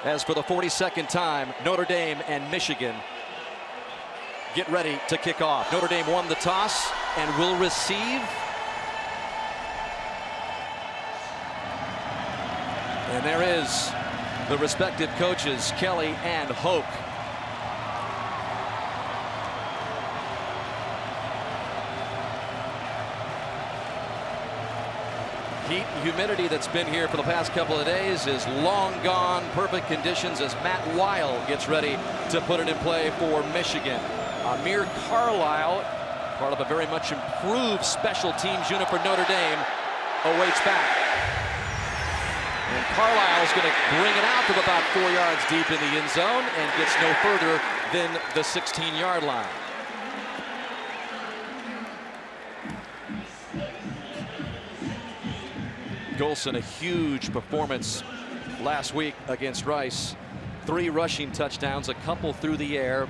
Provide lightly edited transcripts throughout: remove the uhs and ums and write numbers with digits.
As for the 42nd time, Notre Dame and Michigan get ready to kick off. Notre Dame won the toss and will receive. And there is the respective coaches, Kelly and Hoke. Heat, humidity that's been here for the past couple of days is long gone. Perfect conditions as Matt Weil gets ready to put it in play for Michigan. Amir Carlisle, part of a very much improved special teams unit for Notre Dame, awaits back. And Carlisle is going to bring it out to about 4 yards deep in the end zone and gets no further than the 16-yard line. Golson, a huge performance last week against Rice. 3 rushing touchdowns, a couple through the air.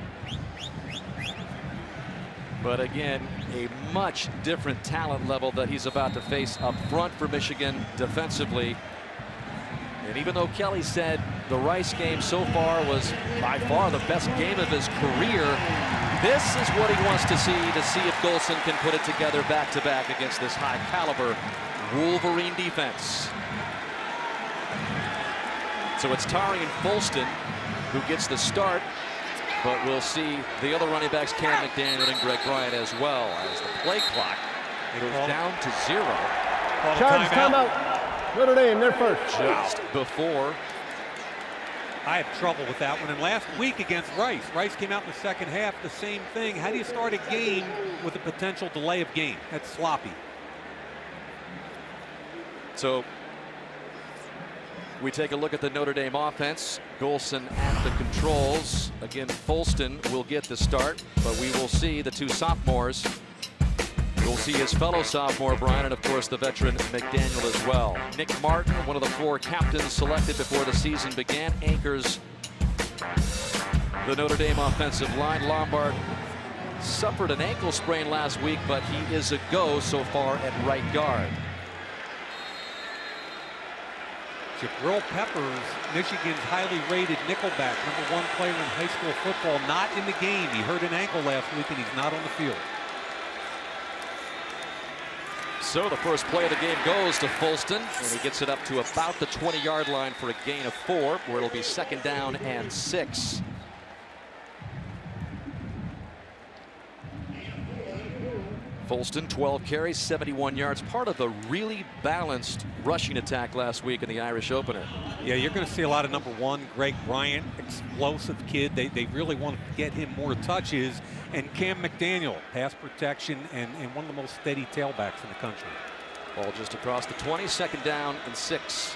But again, a much different talent level that he's about to face up front for Michigan defensively. And even though Kelly said the Rice game so far was by far the best game of his career, this is what he wants to see if Golson can put it together back-to-back against this high-caliber Wolverine defense. So it's Tari and Folston who gets the start, but we'll see the other running backs, Cam McDaniel and Greg Bryant as well, as the play clock goes down to 0. Charge timeout. Notre Dame, they're first. Just before. I have trouble with that one. And last week against Rice, Rice came out in the second half, the same thing. How do you start a game with a potential delay of game? That's sloppy. So we take a look at the Notre Dame offense. Golson at the controls. Again, Folston will get the start, but we will see the 2 sophomores. We'll see his fellow sophomore, Bryant, and of course the veteran McDaniel as well. Nick Martin, one of the 4 captains selected before the season began, anchors the Notre Dame offensive line. Lombard suffered an ankle sprain last week, but he is a go so far at right guard. Jabril Peppers, Michigan's highly rated nickelback, #1 player in high school football, not in the game. He hurt an ankle last week and he's not on the field. So the first play of the game goes to Folston, and he gets it up to about the 20-yard line for a gain of 4, where it'll be 2nd down and 6. Folston, 12 carries, 71 yards, part of a really balanced rushing attack last week in the Irish opener. Yeah, you're going to see a lot of #1, Greg Bryant, explosive kid. They really want to get him more touches. And Cam McDaniel, pass protection and one of the most steady tailbacks in the country. Ball just across the 20, 2nd down and 6.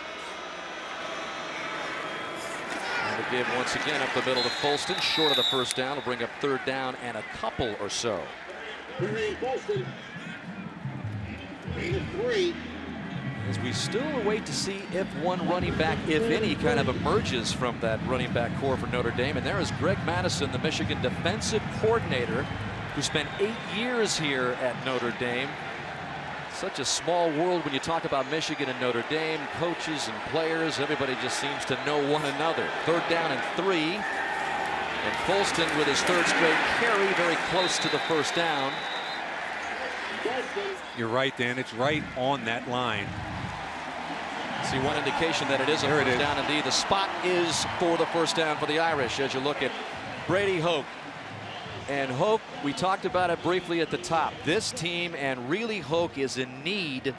And the give once again up the middle to Folston, short of the 1st down. Will bring up 3rd down and a couple or so. As we still await to see if one running back, if any, kind of emerges from that running back core for Notre Dame. And there is Greg Madison, the Michigan defensive coordinator, who spent 8 years here at Notre Dame. Such a small world when you talk about Michigan and Notre Dame, coaches and players. Everybody just seems to know one another. 3rd down and 3. And Folston with his 3rd straight carry, very close to the 1st down. You're right, Dan. It's right on that line. See one indication that it is a 1st down indeed. The spot is for the 1st down for the Irish as you look at Brady Hoke. And Hoke, we talked about it briefly at the top. This team and really Hoke is in need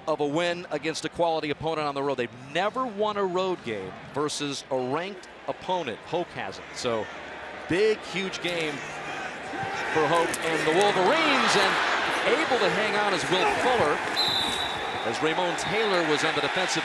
of a win against a quality opponent on the road. They've never won a road game versus a ranked opponent. Hoke hasn't. So big, huge game for Hoke and the Wolverines, and able to hang on as Will Fuller, as Raymond Taylor was on the defensive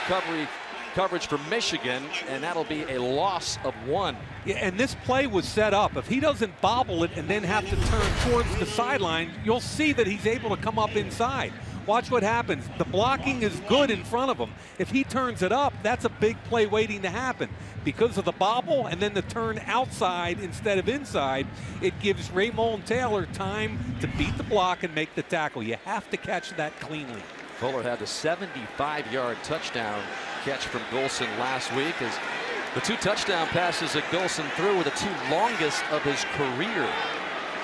coverage for Michigan, and that'll be a loss of 1. Yeah, and this play was set up. If he doesn't bobble it and then have to turn towards the sideline, you'll see that he's able to come up inside. Watch what happens. The blocking is good in front of him. If he turns it up, that's a big play waiting to happen. Because of the bobble and then the turn outside instead of inside, it gives Raymond Taylor time to beat the block and make the tackle. You have to catch that cleanly. Fuller had the 75-yard touchdown catch from Golson last week as The 2 touchdown passes that Golson threw were the 2 longest of his career.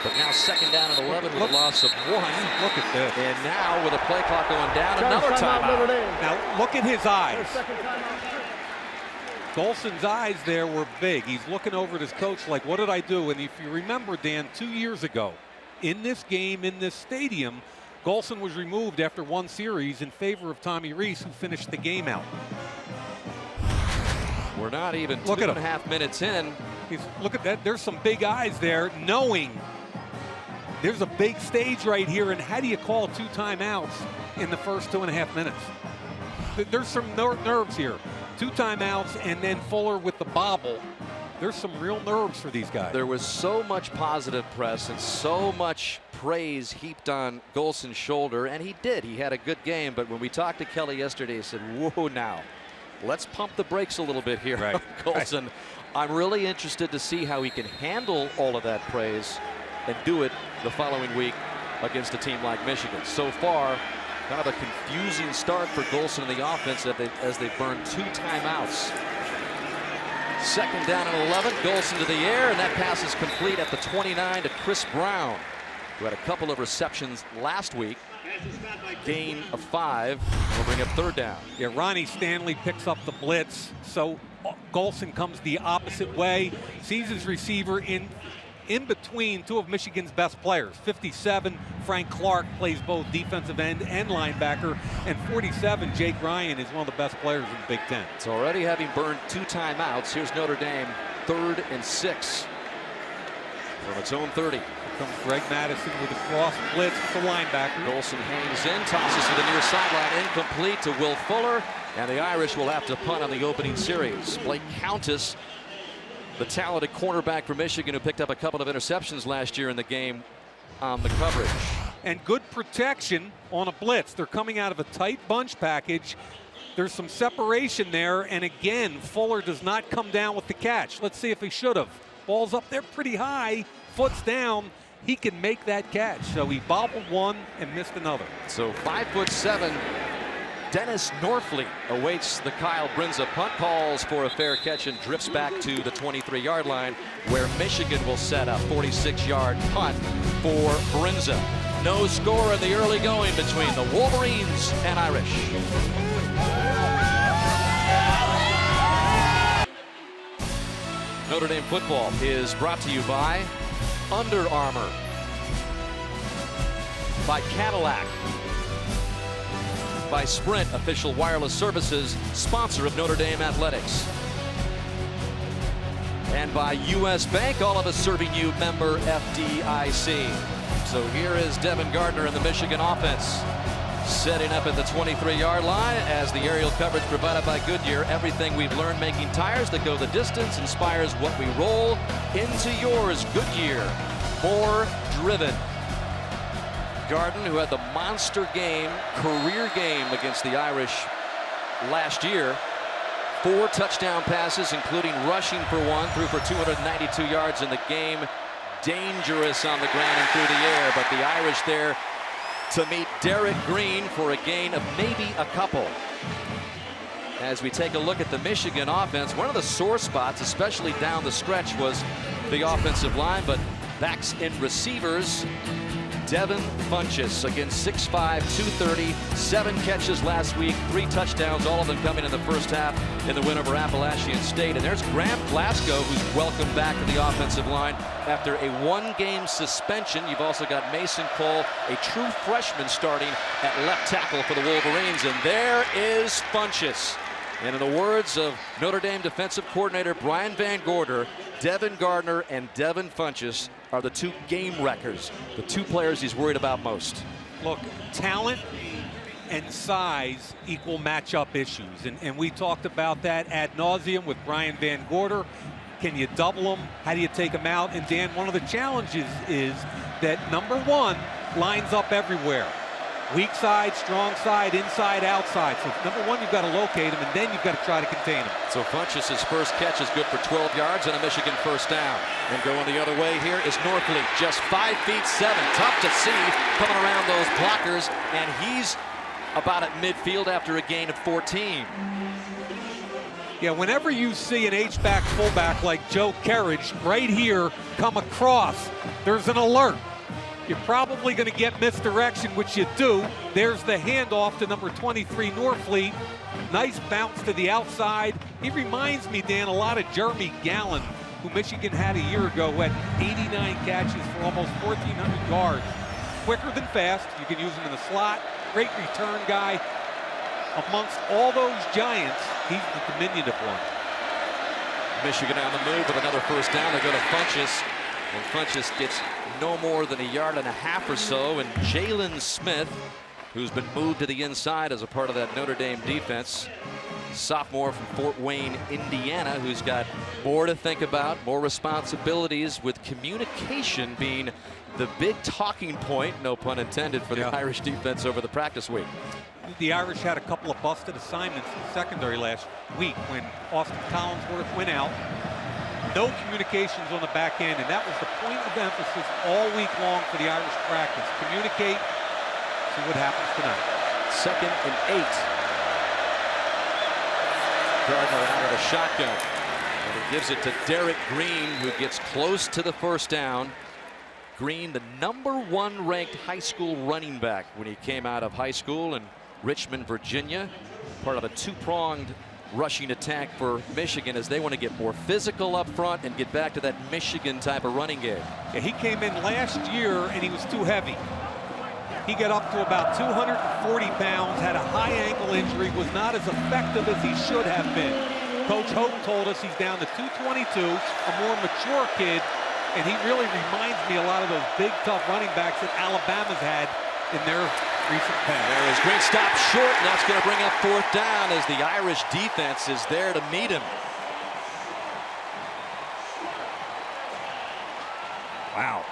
But now 2nd down and 11 with a loss of 1. Look at this. And now with a play clock going down, another timeout. Now look at his eyes. Golson's eyes there were big. He's looking over at his coach like, what did I do? And if you remember, Dan, 2 years ago, in this game, in this stadium, Golson was removed after 1 series in favor of Tommy Reese, who finished the game out. We're not even look 2.5 minutes in. Look at that. There's some big eyes there, knowing there's a big stage right here. And how do you call 2 timeouts in the first 2.5 minutes? There's some nerves here. 2 timeouts and then Fuller with the bobble. There's some real nerves for these guys. There was so much positive press and so much praise heaped on Golson's shoulder, and he did. He had a good game, but when we talked to Kelly yesterday, he said, whoa, now, let's pump the brakes a little bit here, right. Golson. Right. I'm really interested to see how he can handle all of that praise and do it the following week against a team like Michigan. So far, kind of a confusing start for Golson in the offense as they burned 2 timeouts. 2nd down and 11. Golson to the air, and that pass is complete at the 29 to Chris Brown, who had a couple of receptions last week. Gain of 5. We'll bring up 3rd down. Yeah, Ronnie Stanley picks up the blitz, so Golson comes the opposite way, sees his receiver in between 2 of Michigan's best players. 57, Frank Clark, plays both defensive end and linebacker, and 47, Jake Ryan, is one of the best players in the Big Ten. It's already having burned 2 timeouts. Here's Notre Dame, 3rd and 6 from its own 30. Here comes Greg Madison with a cross blitz with the linebacker. Golson hangs in, tosses to the near sideline, incomplete to Will Fuller, and the Irish will have to punt on the opening series. Blake Countess, the talented cornerback for Michigan, who picked up a couple of interceptions last year in the game, on the coverage. And good protection on a blitz. They're coming out of a tight bunch package. There's some separation there, and again, Fuller does not come down with the catch. Let's see if he should have. Ball's up there pretty high, foot's down. He can make that catch. So he bobbled 1 and missed another. So 5'7", Dennis Norfleet awaits the Kyle Brinza punt, calls for a fair catch and drifts back to the 23-yard line, where Michigan will set a 46-yard punt for Brinza. No score in the early going between the Wolverines and Irish. Notre Dame football is brought to you by Under Armour, by Cadillac, by Sprint, official wireless services sponsor of Notre Dame athletics, and by U.S. Bank, all of us serving you, member FDIC. So here is Devin Gardner in the Michigan offense, setting up at the 23-yard line as the aerial coverage provided by Goodyear. Everything we've learned making tires that go the distance inspires what we roll into yours. Goodyear, more driven. Garden, who had the monster game, career game against the Irish last year. 4 touchdown passes, including rushing for 1, threw for 292 yards in the game. Dangerous on the ground and through the air, but the Irish there to meet Derek Green for a gain of maybe a couple. As we take a look at the Michigan offense, one of the sore spots, especially down the stretch, was the offensive line, but backs and receivers. Devin Funchess, again 6'5", 230, 7 catches last week, 3 touchdowns, all of them coming in the first half in the win over Appalachian State. And there's Graham Glasgow, who's welcomed back to the offensive line after a 1-game suspension. You've also got Mason Cole, a true freshman, starting at left tackle for the Wolverines. And there is Funchess. And in the words of Notre Dame defensive coordinator Brian Van Gorder, Devin Gardner and Devin Funchess are the 2 game wreckers, the 2 players he's worried about most. Look, talent and size equal matchup issues, and we talked about that ad nauseum with Brian Van Gorder. Can you double them? How do you take them out? And Dan, one of the challenges is that number 1 lines up everywhere. Weak side, strong side, inside, outside. So number 1, you've got to locate him, and then you've got to try to contain him. So Funchess' first catch is good for 12 yards and a Michigan first down. And going the other way here is Norfleet, just 5'7". Tough to see coming around those blockers, and he's about at midfield after a gain of 14. Yeah, whenever you see an H-back fullback like Joe Kerridge right here come across, there's an alert. You're probably going to get misdirection, which you do. There's the handoff to number 23, Norfleet. Nice bounce to the outside. He reminds me, Dan, a lot of Jeremy Gallen, who Michigan had a year ago, who had 89 catches for almost 1,400 yards. Quicker than fast. You can use him in the slot. Great return guy. Amongst all those giants, he's the diminutive one. Michigan on the move with another first down. They go to Funchess, and Funchess gets no more than 1.5 yards or so. And Jalen Smith, who's been moved to the inside as a part of that Notre Dame defense, sophomore from Fort Wayne, Indiana, who's got more to think about, more responsibilities, with communication being the big talking point, no pun intended, for the Irish defense over the practice week. The Irish had a couple of busted assignments in the secondary last week when Austin Collinsworth went out. No communications on the back end, and that was the point of emphasis all week long for the Irish practice. Communicate, see what happens tonight. 2nd and 8. Gardner out of the shotgun. And he gives it to Derek Green, who gets close to the first down. Green, the #1 ranked high school running back when he came out of high school in Richmond, Virginia. Part of a two-pronged rushing attack for Michigan as they want to get more physical up front and get back to that Michigan type of running game. Yeah, he came in last year and he was too heavy. He got up to about 240 pounds, had a high ankle injury, was not as effective as he should have been. Coach Hope told us he's down to 222, a more mature kid, and he really reminds me a lot of those big, tough running backs that Alabama's had in their recent past. There is Green, stop short, and that's going to bring up 4th down as the Irish defense is there to meet him. Wow.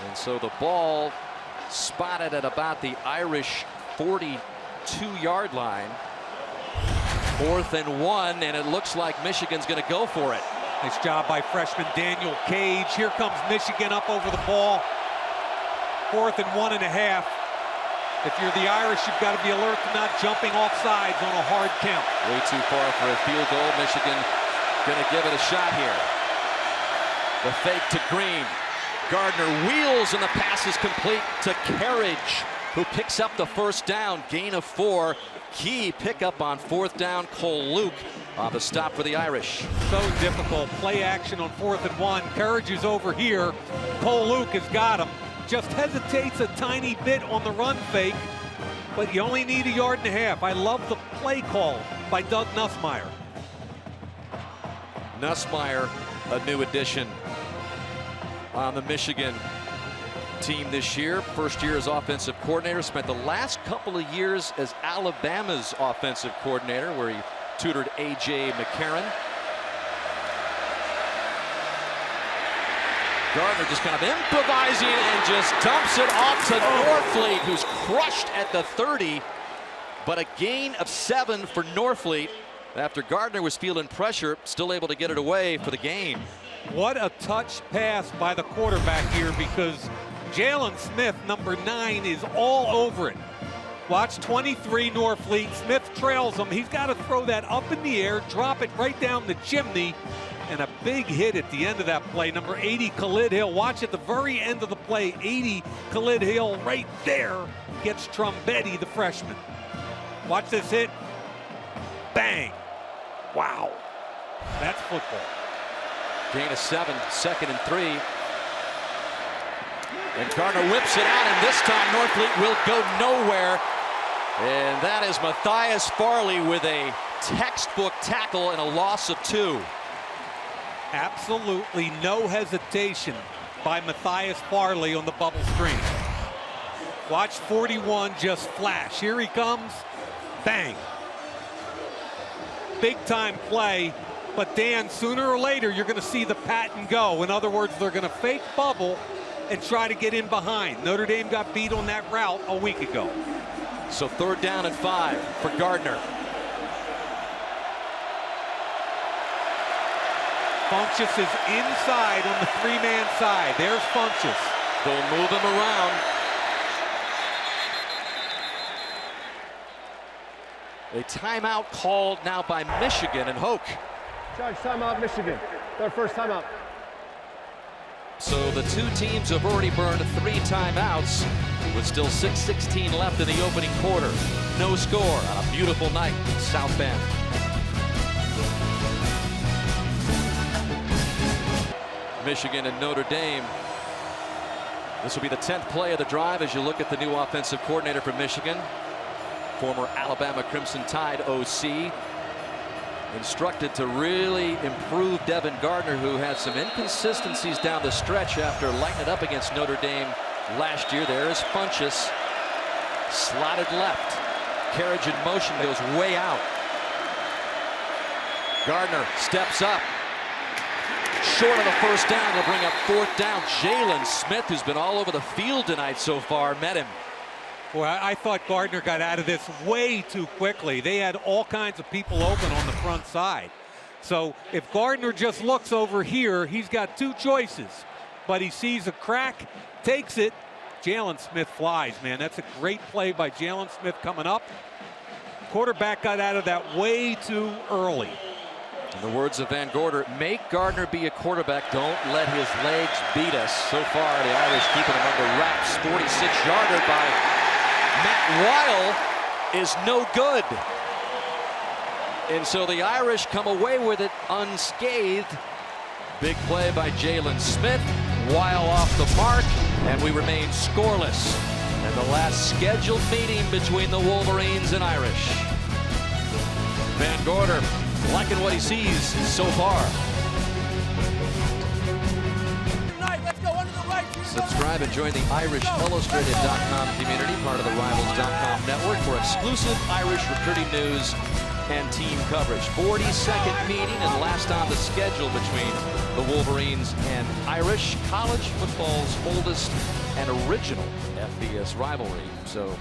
And so the ball spotted at about the Irish 42-yard line. 4th and 1, and it looks like Michigan's going to go for it. Nice job by freshman Daniel Cage. Here comes Michigan up over the ball. 4th and 1.5. If you're the Irish, you've got to be alert to not jumping off sides on a hard count. Way too far for a field goal. Michigan going to give it a shot here. The fake to Green. Gardner wheels, and the pass is complete to Kerridge, who picks up the first down. Gain of 4. Key pickup on 4th down. Cole Luke on the stop for the Irish. So difficult. Play action on 4th and 1. Kerridge is over here. Cole Luke has got him. Just hesitates a tiny bit on the run fake, but you only need 1.5 yards. I love the play call by Doug Nussmeier. Nussmeier, a new addition on the Michigan team this year. First year as offensive coordinator. Spent the last couple of years as Alabama's offensive coordinator, where he tutored A.J. McCarron. Gardner just kind of improvising and just dumps it off to Norfleet, who's crushed at the 30. But a gain of 7 for Norfleet after Gardner was feeling pressure, still able to get it away for the gain. What a touch pass by the quarterback here, because Jalen Smith, number 9, is all over it. Watch 23 Norfleet. Smith trails him. He's got to throw that up in the air, drop it right down the chimney, and a big hit at the end of that play. Number 80, Khalid Hill. Watch at the very end of the play. 80, Khalid Hill right there gets Trumbetti, the freshman. Watch this hit. Bang. Wow. That's football. Gain of 7, 2nd and 3. And Gardner whips it out, and this time Norfleet will go nowhere. And that is Matthias Farley with a textbook tackle and a loss of 2. Absolutely no hesitation by Matthias Farley on the bubble screen. Watch 41 just flash. Here he comes. Bang. Big time play. But Dan, sooner or later, you're going to see the patent go. In other words, they're going to fake bubble and try to get in behind. Notre Dame got beat on that route a week ago. So 3rd down and 5 for Gardner. Funchess is inside on the 3-man side. There's Funchess. They'll move him around. A timeout called now by Michigan, and Hoke. Charge timeout, Michigan. Their first timeout. So the two teams have already burned 3 timeouts with still 6:16 left in the opening quarter. No score on a beautiful night in South Bend. Michigan and Notre Dame. This will be the 10th play of the drive as you look at the new offensive coordinator for Michigan. Former Alabama Crimson Tide OC. Instructed to really improve Devin Gardner, who had some inconsistencies down the stretch after lighting it up against Notre Dame last year. There is Funchess. Slotted left. Carriage in motion goes way out. Gardner steps up. Short of the first down. They'll bring up 4th down. Jalen Smith, who's been all over the field tonight so far, met him. Boy, I thought Gardner got out of this way too quickly. They had all kinds of people open on the front side. So if Gardner just looks over here, he's got 2 choices. But he sees a crack, takes it. Jalen Smith flies, man. That's a great play by Jalen Smith coming up. Quarterback got out of that way too early. In the words of Van Gorder, make Gardner be a quarterback. Don't let his legs beat us. So far, the Irish keeping him under wraps. 46-yarder by Matt Weil is no good. And so the Irish come away with it unscathed. Big play by Jalen Smith. Weil off the mark, and we remain scoreless. And the last scheduled meeting between the Wolverines and Irish. Van Gorder liking what he sees so far. Subscribe and join the IrishIllustrated.com community, part of the Rivals.com network, for exclusive Irish recruiting news and team coverage. 42nd meeting and last on the schedule between the Wolverines and Irish, college football's oldest and original FBS rivalry. So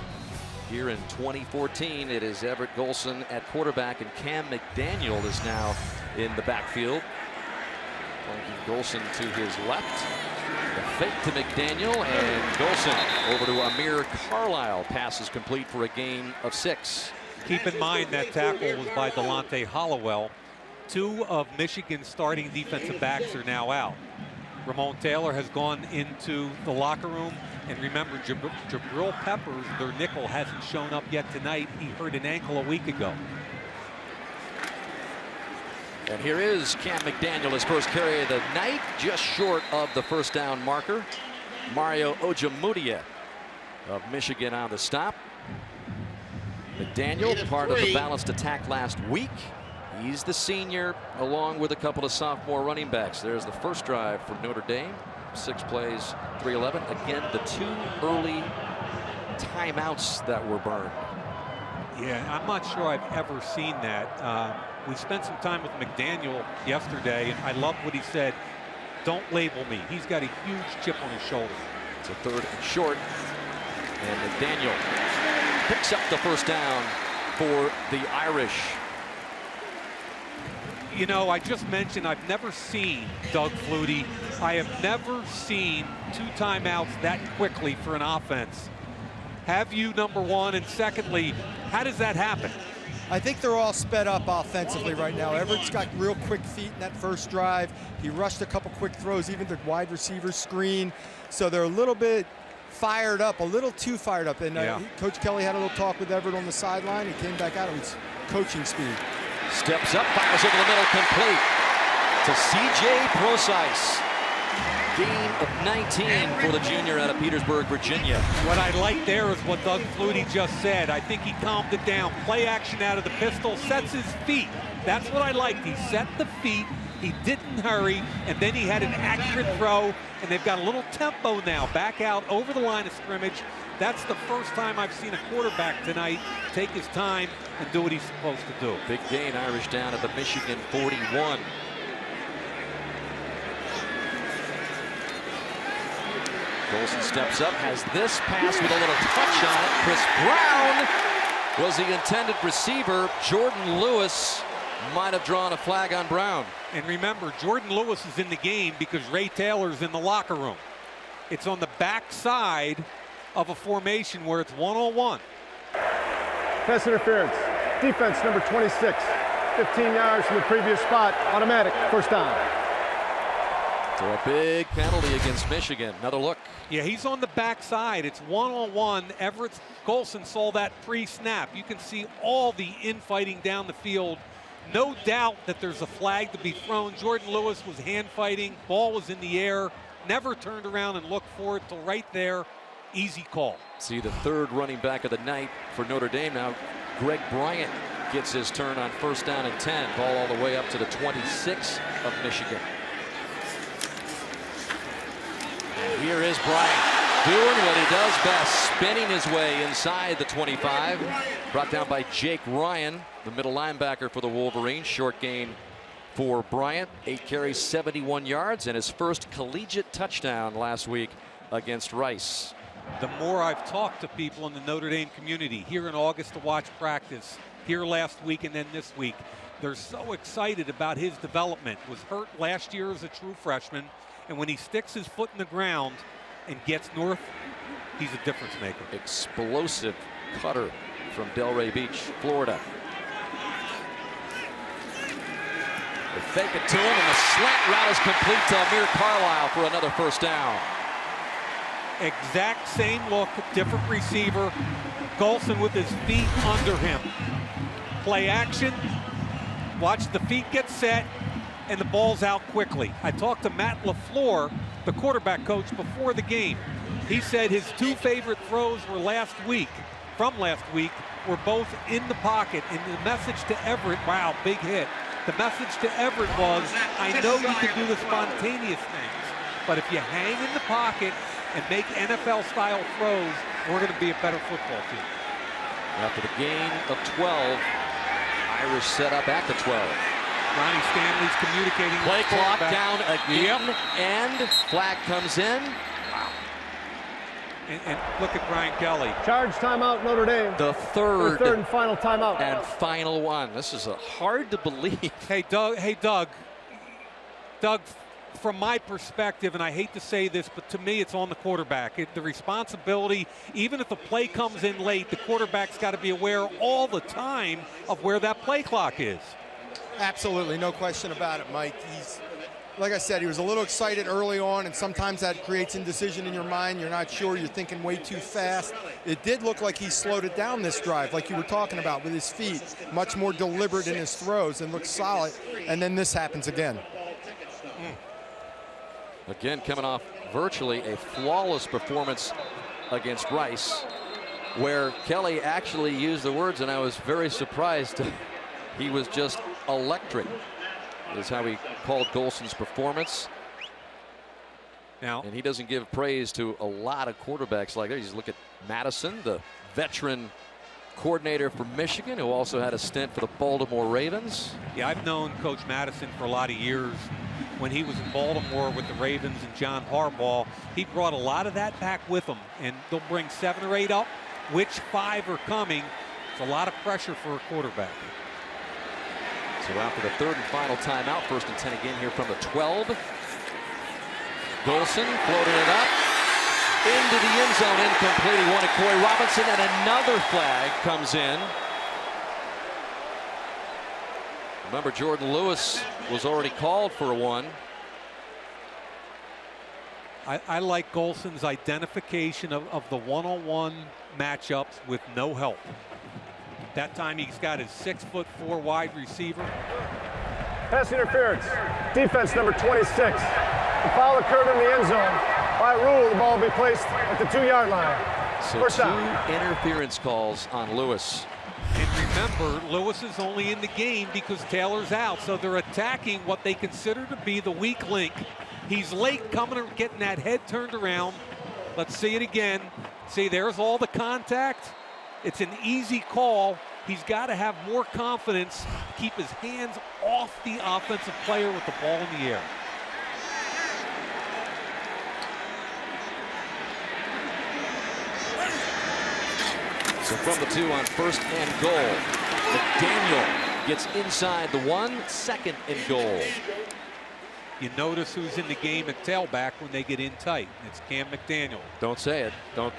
here in 2014, it is Everett Golson at quarterback, and Cam McDaniel is now in the backfield. Golson to his left. The fake to McDaniel, and Golson over to Amir Carlisle. Pass is complete for a gain of 6. Keep in mind that tackle was by Delonte Hollowell. 2 of Michigan's starting defensive backs are now out. Ramon Taylor has gone into the locker room. And remember, Jabril Peppers, their nickel, hasn't shown up yet tonight. He hurt an ankle a week ago. And here is Cam McDaniel, his first carry of the night, just short of the first down marker. Mario Ojemudia of Michigan on the stop. McDaniel, part of the balanced attack last week. He's the senior, along with a couple of sophomore running backs. There's the first drive for Notre Dame. 6 plays, 311. Again, the 2 early timeouts that were burned. Yeah, I'm not sure I've ever seen that. We spent some time with McDaniel yesterday, and I loved what he said. Don't label me. He's got a huge chip on his shoulder. It's a 3rd and short. And McDaniel picks up the first down for the Irish. You know, I just mentioned I've never seen Doug Flutie. I have never seen 2 timeouts that quickly for an offense. Have you, number one? And secondly, how does that happen? I think they're all sped up offensively right now. Everett's got real quick feet in that first drive. He rushed a couple quick throws, even the wide receiver screen. So they're a little bit fired up, a little too fired up. And Coach Kelly had a little talk with Everett on the sideline. He came back out with coaching speed. Steps up, fires over the middle, complete to C.J. Procise. Gain of 19 for the junior out of Petersburg, Virginia. What I like there is what Doug Flutie just said. I think he calmed it down. Play action out of the pistol, sets his feet. That's what I liked. He set the feet, he didn't hurry, and then he had an accurate throw, and they've got a little tempo now. Back out over the line of scrimmage. That's the first time I've seen a quarterback tonight take his time and do what he's supposed to do. Big gain, Irish down at the Michigan 41. Golson steps up, has this pass with a little touch on it. Chris Brown was the intended receiver. Jordan Lewis might have drawn a flag on Brown. And remember, Jordan Lewis is in the game because Ray Taylor's in the locker room. It's on the back side of a formation where it's 1-on-1. Pass interference. Defense number 26. 15 yards from the previous spot. Automatic. First down. So a big penalty against Michigan. Another look. Yeah, he's on the backside. It's one-on-one. Everett Golson saw that pre-snap. You can see all the infighting down the field. No doubt that there's a flag to be thrown. Jordan Lewis was hand fighting. Ball was in the air. Never turned around and looked for it till right there. Easy call. See the third running back of the night for Notre Dame now. Greg Bryant gets his turn on first down and 10. Ball all the way up to the 26 of Michigan. And here is Bryant doing what he does best, spinning his way inside the 25. Brought down by Jake Ryan, the middle linebacker for the Wolverines. Short gain for Bryant. 8 carries, 71 yards, and his first collegiate touchdown last week against Rice. The more I've talked to people in the Notre Dame community here in August to watch practice, here last week and then this week, they're so excited about his development. Was hurt last year as a true freshman, and when he sticks his foot in the ground and gets north, he's a difference maker. Explosive cutter from Delray Beach, Florida. They fake it to him, and the slant route is complete to Amir Carlisle for another first down. Exact same look, different receiver. Golson with his feet under him. Play action. Watch the feet get set, and the ball's out quickly. I talked to Matt LaFleur, the quarterback coach, before the game. He said his 2 favorite throws were from last week, were both in the pocket. And the message to Everett, wow, big hit. The message to Everett was, I know you can do the spontaneous things, but if you hang in the pocket and make NFL-style throws, we're going to be a better football team. After the gain of 12, Irish set up at the 12. Ronnie Stanley's communicating. Play with clock quarterback. down again, and flag comes in. Wow. And look at Brian Kelly. Charge timeout, Notre Dame. The third and final timeout. And final one. This is hard to believe. Hey, Doug. Doug, from my perspective, and I hate to say this, but to me, it's on the quarterback. The responsibility, even if the play comes in late, the quarterback's got to be aware all the time of where that play clock is. Absolutely, no question about it, Mike. He's, like I said, he was a little excited early on, and sometimes that creates indecision in your mind. You're not sure, you're thinking way too fast. It did look like he slowed it down this drive, like you were talking about, with his feet. Much more deliberate in his throws and looks solid, and then this happens again. Again, coming off virtually a flawless performance against Rice, where Kelly actually used the words, and I was very surprised. He was just electric, is how he called Golson's performance. Now, and he doesn't give praise to a lot of quarterbacks like that. You just look at Madison, the veteran coordinator for Michigan, who also had a stint for the Baltimore Ravens. Yeah, I've known Coach Madison for a lot of years. When he was in Baltimore with the Ravens and John Harbaugh, he brought a lot of that back with him, and they'll bring 7 or 8 up. Which 5 are coming? It's a lot of pressure for a quarterback. So after the third and final timeout, 1st and 10 again here from the 12. Golson floating it up into the end zone, incomplete. He wanted Corey Robinson, and another flag comes in. Remember, Jordan Lewis was already called for a 1. I like Golson's identification of the one-on-one matchups with no help. That time he's got his 6'4" wide receiver. Pass interference. Defense number 26. The foul occurred in the end zone. By rule, the ball will be placed at the 2-yard line. So First down. 2 interference calls on Lewis. And remember, Lewis is only in the game because Taylor's out, so they're attacking what they consider to be the weak link. He's late coming and getting that head turned around. Let's see it again. See, there's all the contact. It's an easy call. He's got to have more confidence, keep his hands off the offensive player with the ball in the air. So from the 2 on 1st and goal, McDaniel gets inside the 1, 2nd and goal. You notice who's in the game at tailback when they get in tight. It's Cam McDaniel. Don't say it. Don't.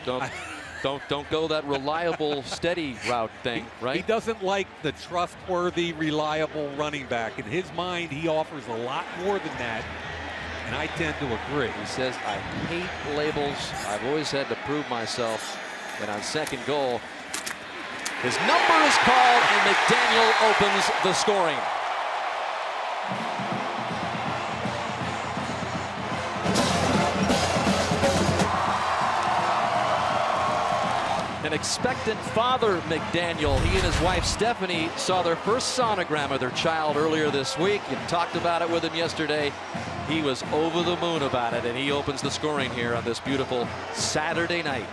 Don't go that reliable, steady route thing, right? He doesn't like the trustworthy, reliable running back. In his mind, he offers a lot more than that, and I tend to agree. He says, I hate labels. I've always had to prove myself. And on second goal, his number is called, and McDaniel opens the scoring. An expectant father, McDaniel. He and his wife, Stephanie, saw their first sonogram of their child earlier this week. You talked about it with him yesterday. He was over the moon about it, and he opens the scoring here on this beautiful Saturday night.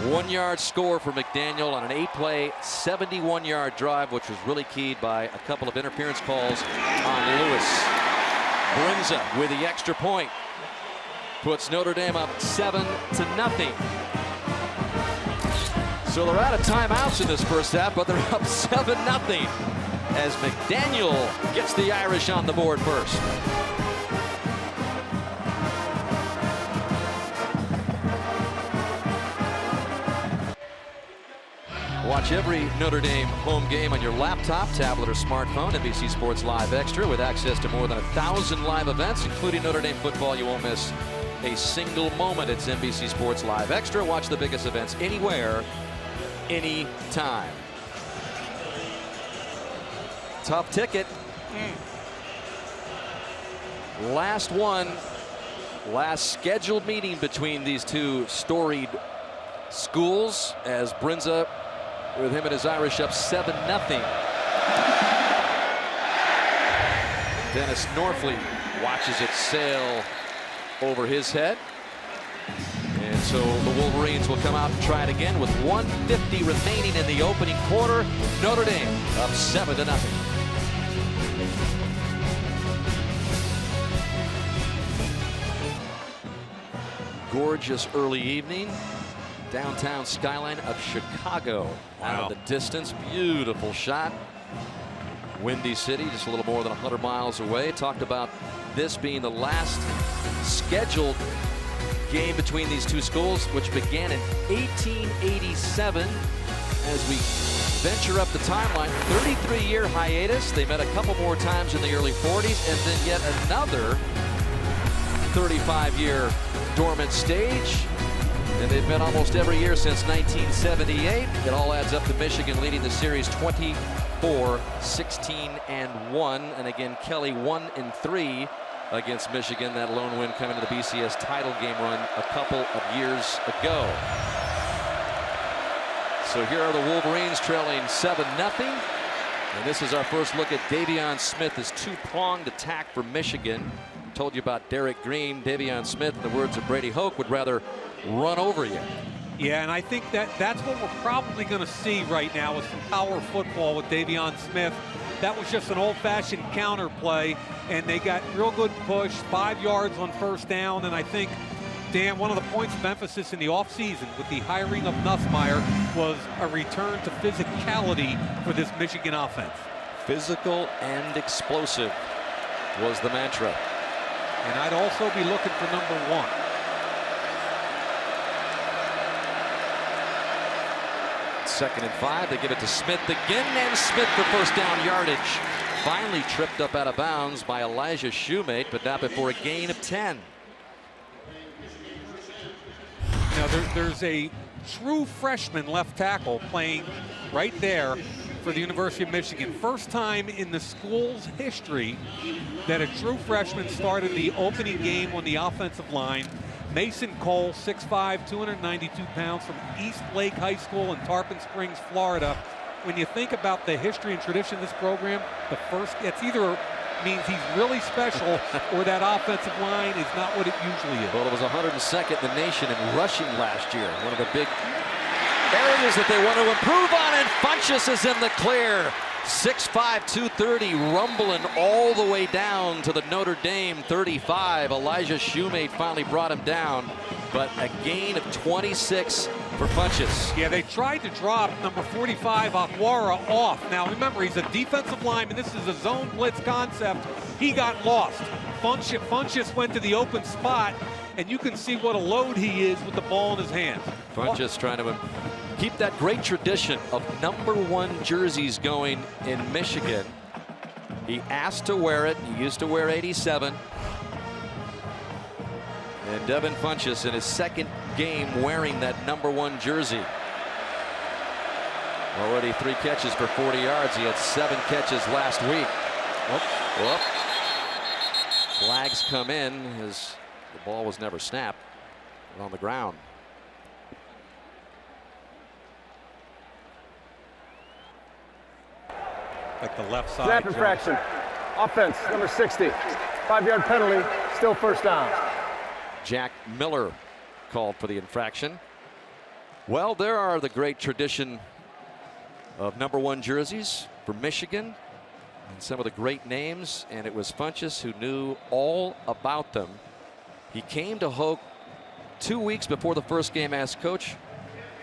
1-yard score for McDaniel on an 8-play, 71-yard drive, which was really keyed by a couple of interference calls on Lewis. Brinza with the extra point puts Notre Dame up 7-0. So they're out of timeouts in this first half, but they're up 7-0 as McDaniel gets the Irish on the board first. Watch every Notre Dame home game on your laptop, tablet, or smartphone. NBC Sports Live Extra with access to more than 1,000 live events, including Notre Dame football. You won't miss a single moment. It's NBC Sports Live Extra. Watch the biggest events anywhere, anytime. Tough ticket. Last one. Last scheduled meeting between these two storied schools as Brinza, with him and his Irish, up 7-0. Dennis Norfleet watches it sail over his head. And so the Wolverines will come out and try it again with 1:50 remaining in the opening quarter. Notre Dame up 7-0. Gorgeous early evening. Downtown skyline of Chicago. Out of the distance. Beautiful shot. Windy City, just a little more than 100 miles away. Talked about this being the last scheduled game between these two schools, which began in 1887. As we venture up the timeline, 33-year hiatus. They met a couple more times in the early 40s, and then yet another 35-year dormant stage. And they've been almost every year since 1978. It all adds up to Michigan leading the series 24-16-1. And again, Kelly 1-3 against Michigan. That lone win coming to the BCS title game run a couple of years ago. So here are the Wolverines trailing 7-0. And this is our first look at Davion Smith's two-pronged attack for Michigan. Told you about Derek Green. Davion Smith, in the words of Brady Hoke, would rather run over you. Yeah, and I think that's what we're probably going to see right now is some power football with Davion Smith. That was just an old-fashioned counter play, and they got real good push, 5 yards on first down. And I think, Dan, one of the points of emphasis in the offseason with the hiring of Nussmeier was a return to physicality for this Michigan offense. Physical and explosive was the mantra. And I'd also be looking for number 1. Second and 5. They give it to Smith again, and Smith for first down yardage. Finally tripped up out of bounds by Elijah Shoemate, but not before a gain of 10. Now there's a true freshman left tackle playing right there for the University of Michigan. First time in the school's history that a true freshman started the opening game on the offensive line. Mason Cole, 6'5", 292 pounds, from East Lake High School in Tarpon Springs, Florida. When you think about the history and tradition of this program, it's either means he's really special or that offensive line is not what it usually is. Well, it was 102nd in the nation in rushing last year. One of the big areas that they want to improve on, and Funchess is in the clear. 6'5", 230, rumbling all the way down to the Notre Dame 35. Elijah Shoemate finally brought him down, but a gain of 26 for Funchess. Yeah, they tried to drop number 45, Aquara, off. Now, remember, he's a defensive lineman. This is a zone blitz concept. He got lost. Funchess went to the open spot, and you can see what a load he is with the ball in his hands. Funchess trying to keep that great tradition of #1 jerseys going in Michigan. He asked to wear it. He used to wear 87. And Devin Funchess in his second game wearing that #1 jersey. Already 3 catches for 40 yards. He had 7 catches last week. Whoop. Flags come in as the ball was never snapped on the ground. Like the left side. Snap infraction. Offense, number 60. 5-yard penalty, still first down. Jack Miller called for the infraction. Well, there are the great tradition of #1 jerseys for Michigan and some of the great names, and it was Funchess who knew all about them. He came to Hoke 2 weeks before the first game, asked Coach,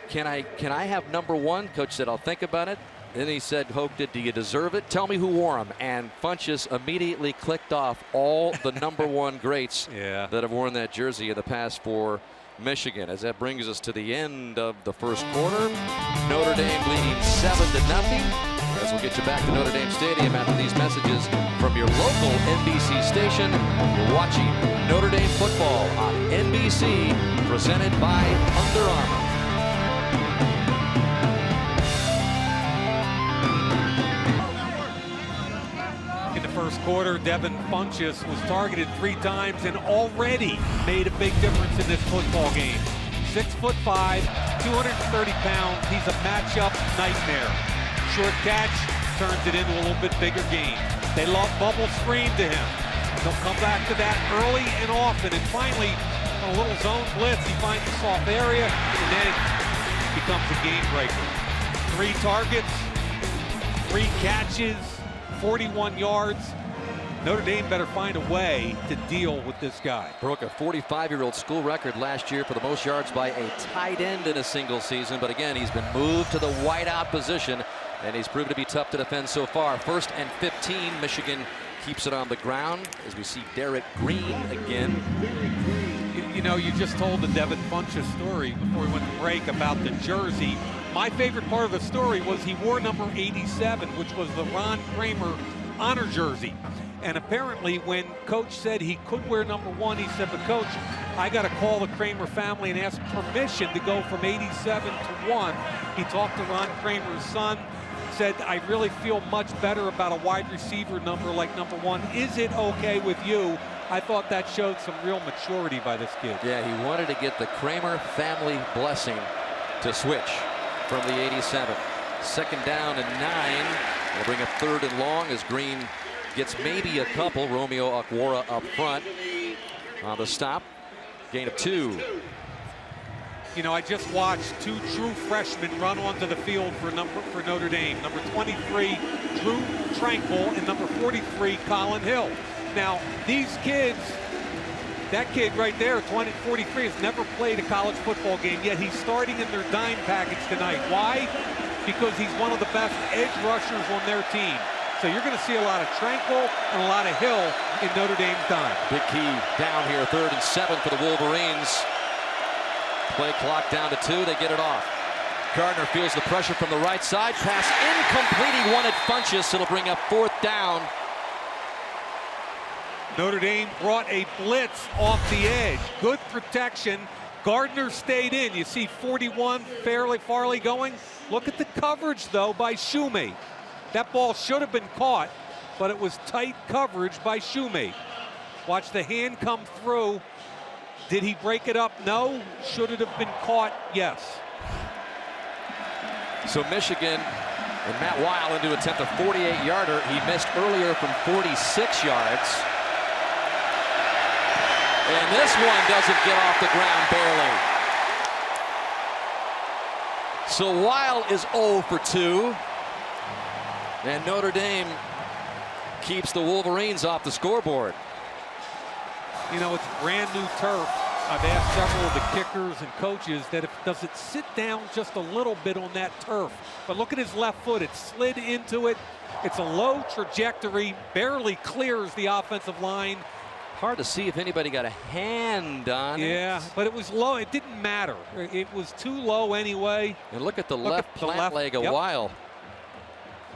can I have #1? Coach said, I'll think about it. Then he said, Hoke did, do you deserve it? Tell me who wore them. And Funchess immediately clicked off all the #1 greats that have worn that jersey in the past for Michigan. As that brings us to the end of the first quarter. Notre Dame leading 7-0. As we'll get you back to Notre Dame Stadium after these messages from your local NBC station. You're watching Notre Dame football on NBC, presented by Under Armour. First quarter, Devin Funchess was targeted 3 times and already made a big difference in this football game. 6'5", 230 pounds. He's a matchup nightmare. Short catch turns it into a little bit bigger game. They love bubble screen to him. He'll come back to that early and often. And finally, on a little zone blitz, he finds a soft area, and then it becomes a game breaker. 3 targets, 3 catches, 41 yards. Notre Dame better find a way to deal with this guy. Broke a 45-year-old school record last year for the most yards by a tight end in a single season. But again, he's been moved to the wideout position, and he's proven to be tough to defend so far. 1st and 15. Michigan keeps it on the ground as we see Derek Green again. You know, you just told the Devin Funchess story before we went to break about the jersey. My favorite part of the story was he wore number 87, which was the Ron Kramer honor jersey. And apparently when Coach said he could wear #1, he said, but Coach, I got to call the Kramer family and ask permission to go from 87 to 1. He talked to Ron Kramer's son, said, I really feel much better about a wide receiver number like #1. Is it okay with you? I thought that showed some real maturity by this kid. Yeah, he wanted to get the Kramer family blessing to switch from the 87. 2nd down and 9. We'll bring up 3rd and long as Green gets maybe a couple. Romeo Okwara up front on the stop. Gain of 2. You know, I just watched 2 true freshmen run onto the field for Notre Dame. Number 23, Drew Tranquil, and number 43, Colin Hill. Now, these kids, that kid right there, 43, has never played a college football game, yet he's starting in their dime package tonight. Why? Because he's one of the best edge rushers on their team. So you're going to see a lot of Tranquil and a lot of Hill in Notre Dame's dime. Big key down here, 3rd and 7 for the Wolverines. Play clock down to 2. They get it off. Gardner feels the pressure from the right side. Pass incomplete. He wanted Funchess. It'll bring up 4th down. Notre Dame brought a blitz off the edge. Good protection. Gardner stayed in. You see 41, Farley going. Look at the coverage, though, by Shumate. That ball should have been caught, but it was tight coverage by Shumate. Watch the hand come through. Did he break it up? No. Should it have been caught? Yes. So Michigan and Matt Weil into attempt a 48-yarder. He missed earlier from 46 yards. And this one doesn't get off the ground barely. So Weil is 0 for 2. And Notre Dame keeps the Wolverines off the scoreboard. You know, it's brand new turf. I've asked several of the kickers and coaches that does it sit down just a little bit on that turf. But look at his left foot. It slid into it. It's a low trajectory, barely clears the offensive line. Hard to see if anybody got a hand on it. Yeah, but it was low. It didn't matter. It was too low anyway. And look at the left plant leg a while.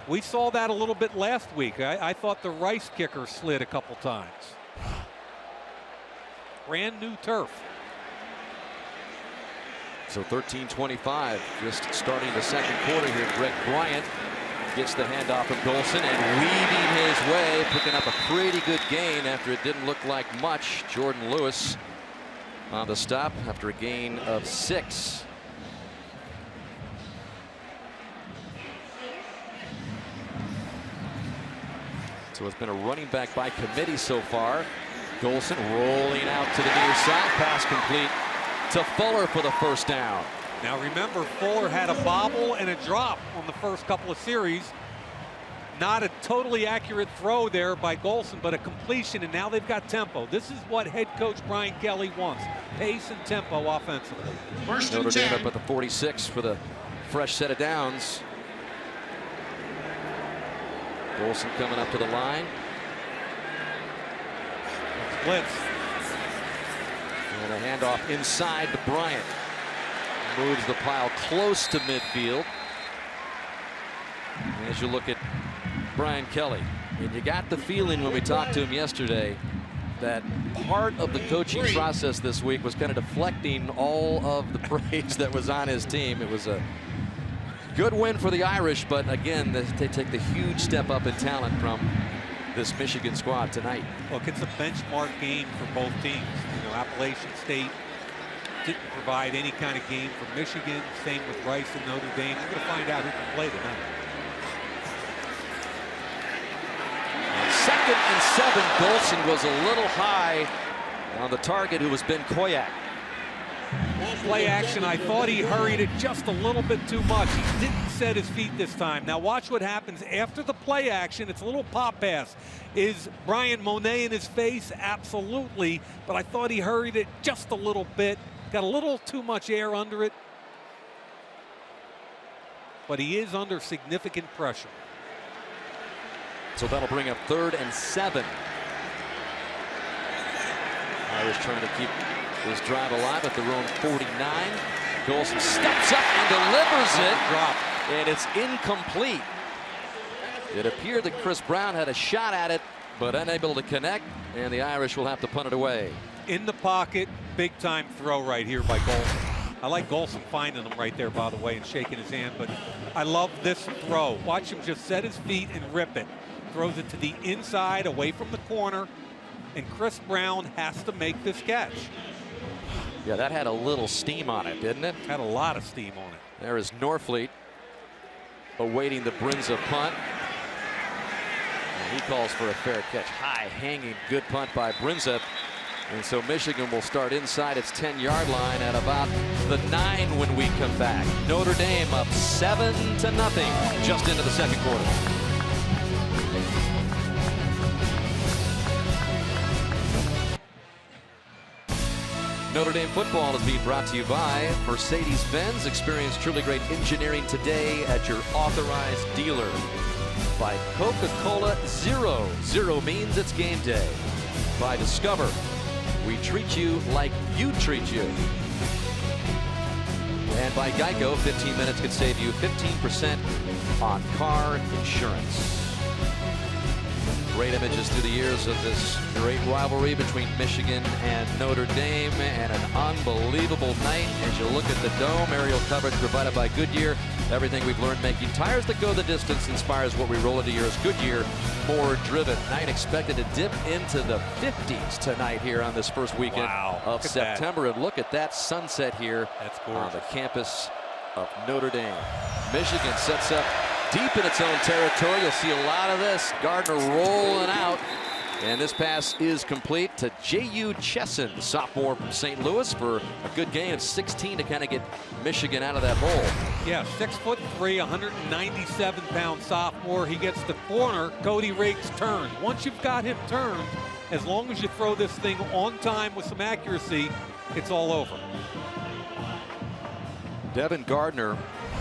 We saw that a little bit last week. I thought the Rice kicker slid a couple times. Brand new turf. So 13-25, just starting the second quarter here. Greg Bryant gets the handoff from Golson and weaving his way, picking up a pretty good gain after it didn't look like much. Jordan Lewis on the stop after a gain of 6. So it's been a running back by committee so far. Golson rolling out to the near side, pass complete to Fuller for the first down. Now remember, Fuller had a bobble and a drop on the first couple of series. Not a totally accurate throw there by Golson, but a completion, and now they've got tempo. This is what head coach Brian Kelly wants, pace and tempo offensively. Notre Dame up at the 46 for the fresh set of downs. Golson coming up to the line. Blitz. And a handoff inside to Bryant. Moves the pile close to midfield. As you look at Brian Kelly, and you got the feeling when we talked to him yesterday that part of the coaching process this week was kind of deflecting all of the praise that was on his team. It was a good win for the Irish, but again, they take the huge step up in talent from this Michigan squad tonight. Look, it's a benchmark game for both teams. You know, Appalachian State didn't provide any kind of game for Michigan. Same with Rice and Notre Dame. We're going to find out who can play tonight. 2nd and 7. Golson was a little high on the target, who was Ben Koyak. Play action. I thought he hurried it just a little bit too much. He didn't set his feet this time. Now watch what happens after the play action. It's a little pop pass. Is Brian Monet in his face? Absolutely. But I thought he hurried it just a little bit. Got a little too much air under it. But he is under significant pressure. So that'll bring up 3rd and 7. Irish trying to keep this drive alive at their own 49. Golson steps up and delivers it. Drop. And it's incomplete. It appeared that Chris Brown had a shot at it, but unable to connect, and the Irish will have to punt it away. In the pocket, big time throw right here by Golson. I like Golson finding him right there, by the way, and shaking his hand, but I love this throw. Watch him just set his feet and rip it. Throws it to the inside, away from the corner, and Chris Brown has to make this catch. Yeah, that had a little steam on it, didn't it? Had a lot of steam on it. There is Norfleet awaiting the Brinza punt. And he calls for a fair catch. High hanging, good punt by Brinza. And so Michigan will start inside its 10-yard line at about the 9 when we come back. Notre Dame up 7-0 just into the second quarter. Notre Dame football is being brought to you by Mercedes-Benz. Experience truly great engineering today at your authorized dealer. By Coca-Cola Zero. Zero means it's game day. By Discover. We treat you like you treat you. And by Geico, 15 minutes could save you 15% on car insurance. Great images through the years of this great rivalry between Michigan and Notre Dame, and an unbelievable night as you look at the dome. Aerial coverage provided by Goodyear. Everything we've learned making tires that go the distance inspires what we roll into years. Goodyear, more driven. Night expected to dip into the 50s tonight here on this first weekend of September. And look at that sunset here on the campus of Notre Dame. Michigan sets up deep in its own territory. You'll see a lot of this. Gardner rolling out. And this pass is complete to J.U. Chesson, the sophomore from St. Louis, for a good gain of 16 to kind of get Michigan out of that hole. Yeah, 6'3", 197-pound sophomore. He gets the corner. Cody Riggs turned. Once you've got him turned, as long as you throw this thing on time with some accuracy, it's all over. Devin Gardner,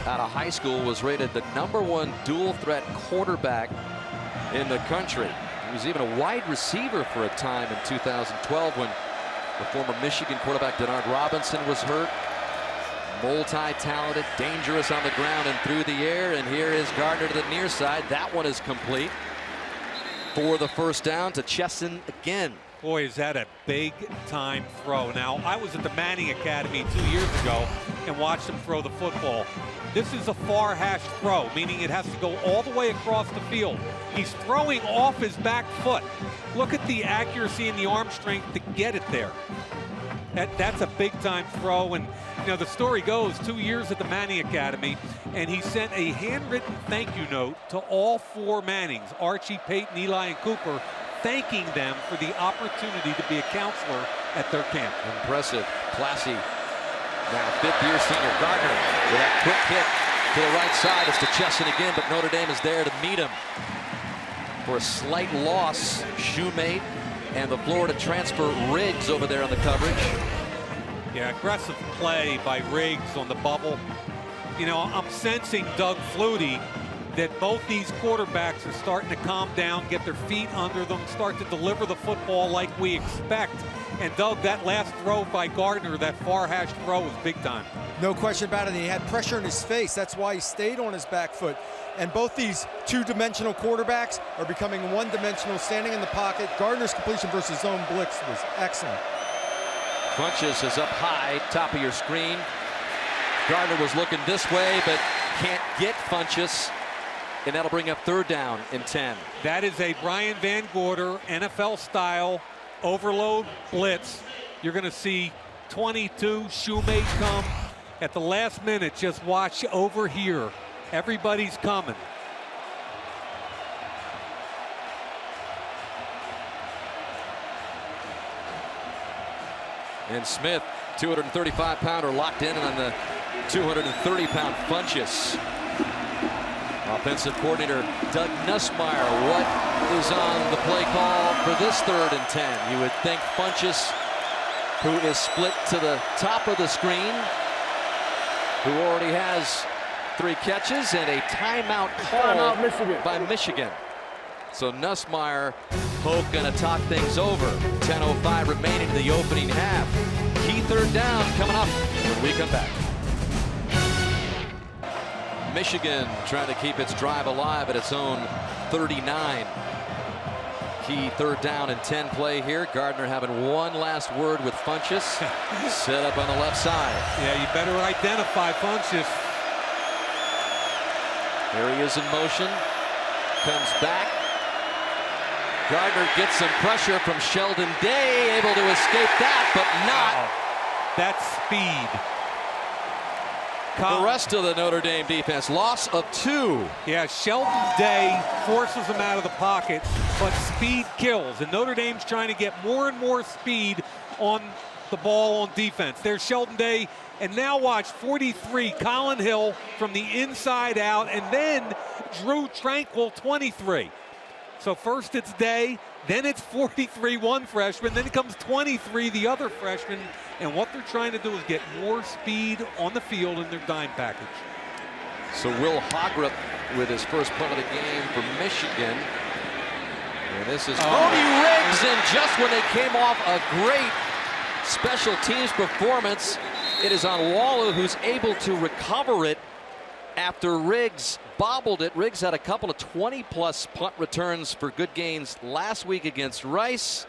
out of high school, was rated the #1 dual threat quarterback in the country. He was even a wide receiver for a time in 2012 when the former Michigan quarterback Denard Robinson was hurt. Multi-talented, dangerous on the ground and through the air. And here is Gardner to the near side. That one is complete for the first down to Chesson again. Boy, is that a big-time throw. Now, I was at the Manning Academy 2 years ago and watched him throw the football. This is a far hash throw, meaning it has to go all the way across the field. He's throwing off his back foot. Look at the accuracy and the arm strength to get it there. That's a big-time throw. And, you know, the story goes 2 years at the Manning Academy, and he sent a handwritten thank you note to all 4 Mannings, Archie, Peyton, Eli, and Cooper, thanking them for the opportunity to be a counselor at their camp. Impressive. Classy. Now 5th-year senior Gardner with that quick hit to the right side. It's to Chesson again, but Notre Dame is there to meet him. For a slight loss, Shoemate and the Florida transfer Riggs over there on the coverage. Yeah, aggressive play by Riggs on the bubble. You know, I'm sensing Doug Flutie that both these quarterbacks are starting to calm down, get their feet under them, start to deliver the football like we expect. And Doug, that last throw by Gardner, that far hash throw was big time. No question about it. He had pressure in his face. That's why he stayed on his back foot. And both these two-dimensional quarterbacks are becoming one-dimensional, standing in the pocket. Gardner's completion versus zone blitz was excellent. Funches is up high, top of your screen. Gardner was looking this way, but can't get Funches. And that'll bring up 3rd down and 10. That is a Brian Van Gorder NFL-style overload blitz. You're going to see 22 Shoemate come at the last minute. Just watch over here. Everybody's coming. And Smith, 235-pounder, locked in on the 230-pound Funches. Offensive coordinator Doug Nussmeier, what is on the play call for this 3rd and 10? You would think Funches, who is split to the top of the screen, who already has 3 catches and a timeout call by Michigan. So Nussmeier, Hope gonna talk things over. 10:05 remaining in the opening half. Key 3rd down coming up when we come back. Michigan trying to keep its drive alive at its own 39. Key 3rd down and 10 play here. Gardner having one last word with Funches. Set up on the left side. Yeah, you better identify Funches. There he is in motion. Comes back. Gardner gets some pressure from Sheldon Day. Able to escape that, but not. Wow. That's speed. The rest of the Notre Dame defense, loss of 2. Yeah, Sheldon Day forces him out of the pocket, but speed kills. And Notre Dame's trying to get more and more speed on the ball on defense. There's Sheldon Day, and now watch 43, Colin Hill from the inside out, and then Drew Tranquil, 23. So first it's Day, then it's 43, one freshman, then it comes 23, the other freshman. And what they're trying to do is get more speed on the field in their dime package. So Will Hogrup with his first punt of the game for Michigan. And this is Cody Riggs, and just when they came off a great special teams performance, it is on Walu, who's able to recover it after Riggs bobbled it. Riggs had a couple of 20-plus punt returns for good gains last week against Rice.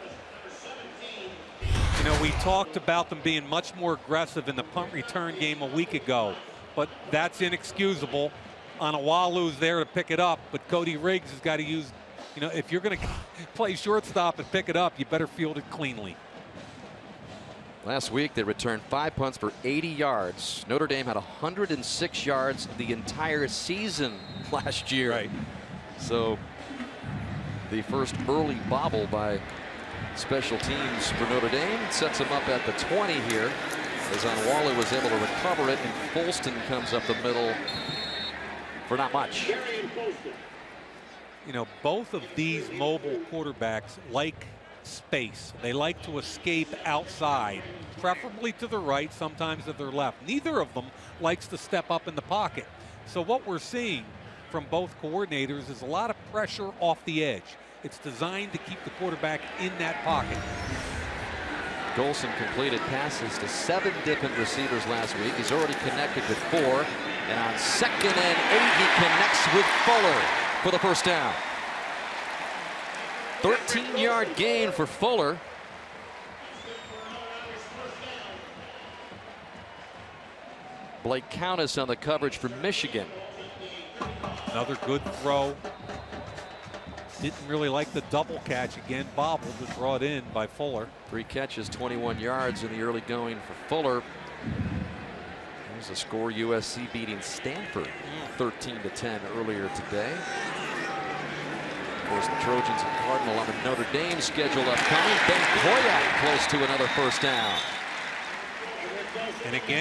You know, we talked about them being much more aggressive in the punt return game a week ago, but that's inexcusable. Onawalu's there to pick it up, but Cody Riggs has got to use, you know, if you're going to play shortstop and pick it up, you better field it cleanly. Last week, they returned 5 punts for 80 yards. Notre Dame had 106 yards the entire season last year. Right. So the first early bobble by special teams for Notre Dame sets him up at the 20 here, as Onwualu was able to recover it, and Folston comes up the middle for not much. You know, both of these mobile quarterbacks like space. They like to escape outside, preferably to the right, sometimes to their left. Neither of them likes to step up in the pocket. So what we're seeing from both coordinators is a lot of pressure off the edge. It's designed to keep the quarterback in that pocket. Golson completed passes to 7 different receivers last week. He's already connected with 4. And on 2nd and 8, he connects with Fuller for the first down. 13-yard gain for Fuller. Blake Countess on the coverage for Michigan. Another good throw. Didn't really like the double catch again. Bobbled, was brought in by Fuller. 3 catches, 21 yards in the early going for Fuller. There's a score, USC beating Stanford 13-10 earlier today. Of course, the Trojans and Cardinal on the Notre Dame schedule upcoming. Ben Koyak close to another first down. And again,